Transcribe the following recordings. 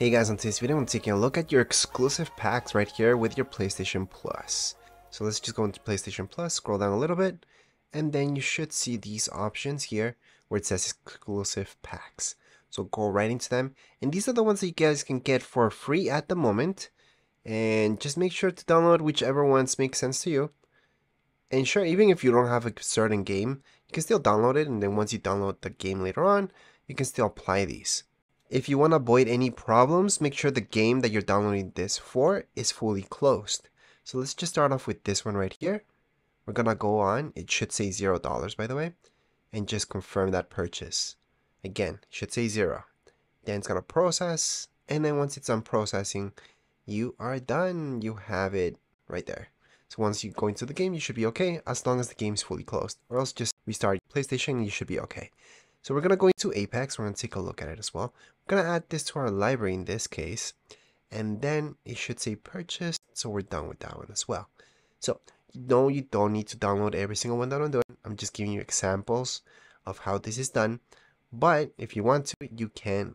Hey guys, on today's video I'm taking a look at your exclusive packs right here with your PlayStation Plus. So let's just go into PlayStation Plus, scroll down a little bit, and then you should see these options here where it says exclusive packs. So go right into them, and these are the ones that you guys can get for free at the moment. And just make sure to download whichever ones make sense to you. And sure, even if you don't have a certain game, you can still download it, and then once you download the game later on, you can still apply these. If you want to avoid any problems, make sure the game that you're downloading this for is fully closed. So let's just start off with this one right here. We're gonna go on, it should say $0 by the way, and just confirm that purchase. Again, it should say 0. Then it's gonna process, and then once it's done processing, you are done. You have it right there. So once you go into the game, you should be okay as long as the game is fully closed, or else just restart PlayStation and you should be okay. So we're going to go into Apex, we're going to take a look at it as well. We're going to add this to our library in this case, and then it should say purchased, so we're done with that one as well. So no, you don't need to download every single one that I'm doing. I'm just giving you examples of how this is done, but if you want to, you can,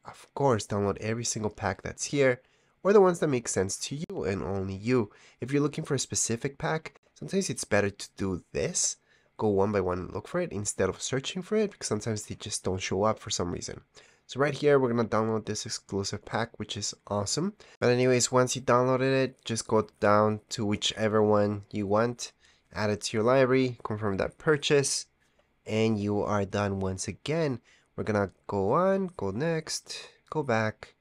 of course, download every single pack that's here, or the ones that make sense to you and only you. If you're looking for a specific pack, sometimes it's better to do this. Go one by one and look for it instead of searching for it, because sometimes they just don't show up for some reason. So right here, we're going to download this exclusive pack, which is awesome. But anyways, once you downloaded it, just go down to whichever one you want, add it to your library, confirm that purchase, and you are done once again. We're going to go on, go next, go back,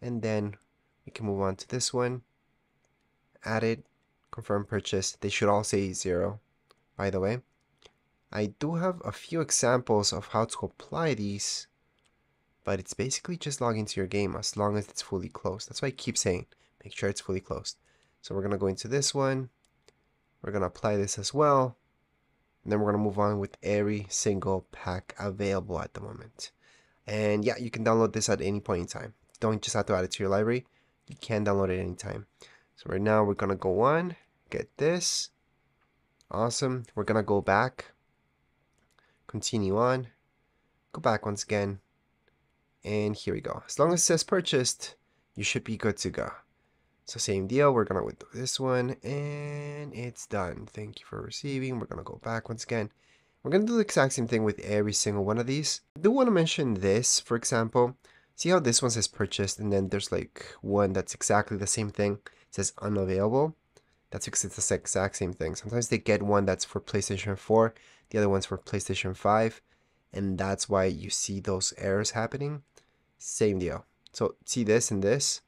and then we can move on to this one. Add it, confirm purchase. They should all say 0, by the way. I do have a few examples of how to apply these, but it's basically just log into your game as long as it's fully closed. That's why I keep saying, make sure it's fully closed. So we're going to go into this one. We're going to apply this as well. And then we're going to move on with every single pack available at the moment. And yeah, you can download this at any point in time. You don't just have to add it to your library. You can download it anytime. So right now we're going to go on, get this. Awesome. We're going to go back. Continue on, go back once again, and here we go. As long as it says purchased, you should be good to go. So same deal, we're gonna do this one, and it's done. Thank you for receiving. We're gonna go back once again. We're gonna do the exact same thing with every single one of these. I do want to mention this, for example. See how this one says purchased, and then there's like one that's exactly the same thing. It says unavailable. That's because it's the exact same thing. Sometimes they get one that's for PlayStation 4, the other one's for PlayStation 5, and that's why you see those errors happening. Same deal. So see this and this?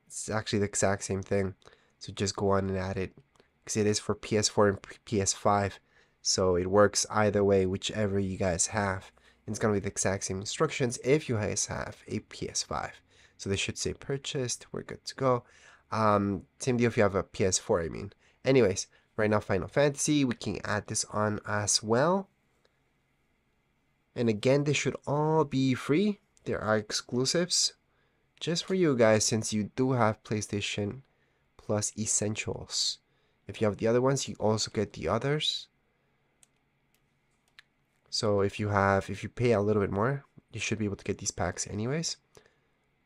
It's actually the exact same thing. So just go on and add it, because it is for PS4 and PS5. So it works either way, whichever you guys have. And it's going to be the exact same instructions if you guys have a PS5. So they should say purchased. We're good to go. Same deal if you have a PS4, I mean. Anyways, right now Final Fantasy, we can add this on as well. And again, they should all be free. There are exclusives just for you guys, since you do have PlayStation Plus Essentials. If you have the other ones, you also get the others. So if you pay a little bit more, you should be able to get these packs anyways.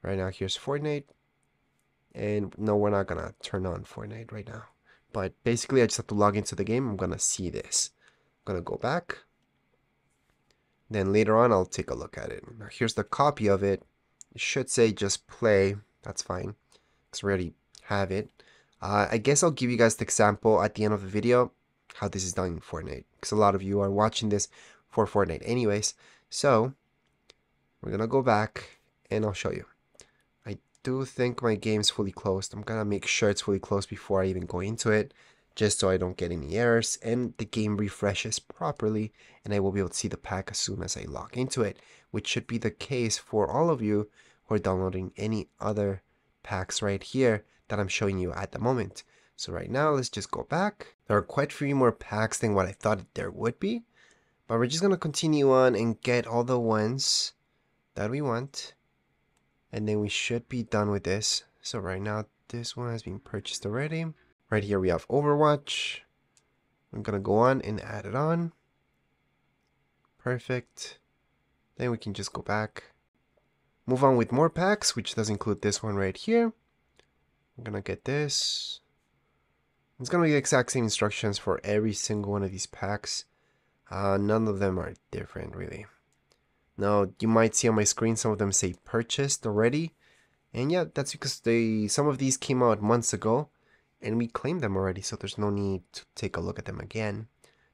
Right now, here's Fortnite. And no, we're not gonna turn on Fortnite right now. But basically, I just have to log into the game. I'm gonna see this. I'm gonna go back. Then later on, I'll take a look at it. Now, here's the copy of it. It should say just play. That's fine, because we already have it. I guess I'll give you guys the example at the end of the video, how this is done in Fortnite, because a lot of you are watching this for Fortnite anyways. So, we're gonna go back, and I'll show you. I do think my game's fully closed. I'm gonna make sure it's fully closed before I even go into it, just so I don't get any errors and the game refreshes properly, and I will be able to see the pack as soon as I log into it, which should be the case for all of you who are downloading any other packs right here that I'm showing you at the moment. So right now, let's just go back. There are quite a few more packs than what I thought there would be, but we're just gonna continue on and get all the ones that we want. And then we should be done with this. So right now, this one has been purchased already. Right here we have Overwatch. I'm gonna go on and add it on. Perfect. Then we can just go back. move on with more packs, which does include this one right here. I'm gonna get this. It's gonna be the exact same instructions for every single one of these packs. None of them are different, really. Now, you might see on my screen some of them say purchased already. And yeah, that's because some of these came out months ago, and we claimed them already, so there's no need to take a look at them again,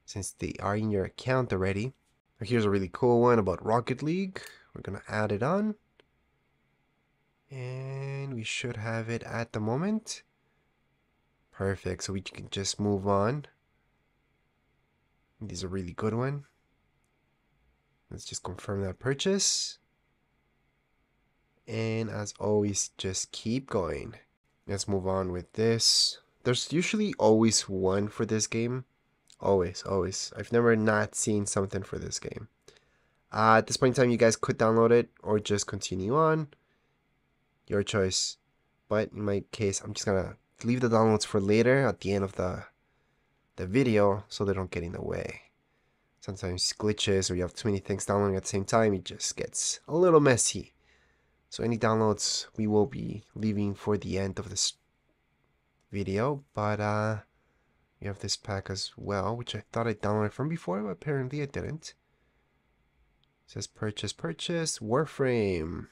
since they are in your account already. Now, here's a really cool one about Rocket League. We're gonna add it on. And we should have it at the moment. Perfect, so we can just move on. This is a really good one. Let's just confirm that purchase. And as always, just keep going. Let's move on with this. There's usually always one for this game. Always. I've never not seen something for this game. At this point in time, you guys could download it or just continue on. Your choice. But in my case, I'm just gonna leave the downloads for later at the end of the video so they don't get in the way. Sometimes glitches or you have too many things downloading at the same time, it just gets a little messy. So any downloads we will be leaving for the end of this video, but we have this pack as well, which I thought I downloaded from before, but apparently I didn't. It says purchase, Warframe.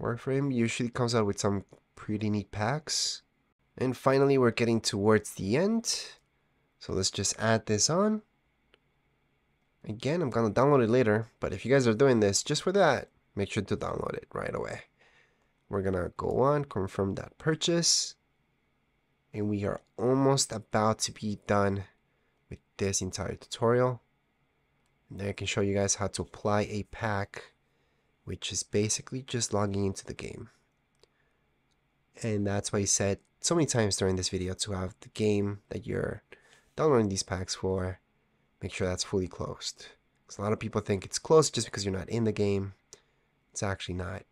Warframe usually comes out with some pretty neat packs. And finally, we're getting towards the end. So let's just add this on. Again, I'm gonna download it later, but if you guys are doing this just for that, make sure to download it right away. We're gonna go on, confirm that purchase. And we are almost about to be done with this entire tutorial. And then I can show you guys how to apply a pack, which is basically just logging into the game. And that's why I said so many times during this video to have the game that you're downloading these packs for, make sure that's fully closed. Because a lot of people think it's closed just because you're not in the game. It's actually not.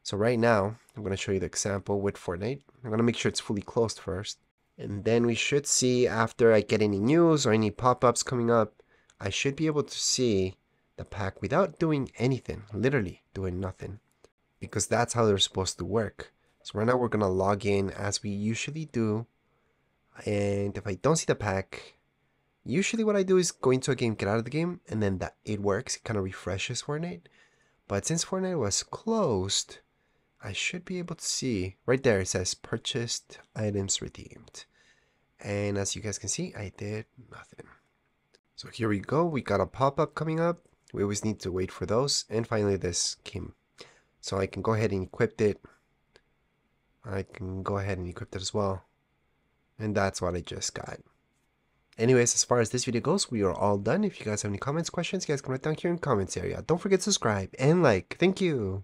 So right now, I'm going to show you the example with Fortnite. I'm going to make sure it's fully closed first. And then we should see, after I get any news or any pop-ups coming up, I should be able to see the pack without doing anything. Literally doing nothing. Because that's how they're supposed to work. So right now we're going to log in as we usually do. And if I don't see the pack, usually what I do is go into a game, get out of the game, and then it works. It kind of refreshes Fortnite. But since Fortnite was closed, I should be able to see. Right there it says purchased items redeemed. And as you guys can see, I did nothing. So here we go. We got a pop-up coming up. We always need to wait for those. And finally this came. So I can go ahead and equip it. I can go ahead and equip it as well. And that's what I just got. Anyways, as far as this video goes, we are all done. If you guys have any comments, questions, you guys can write down here in the comments area. Don't forget to subscribe and like. Thank you.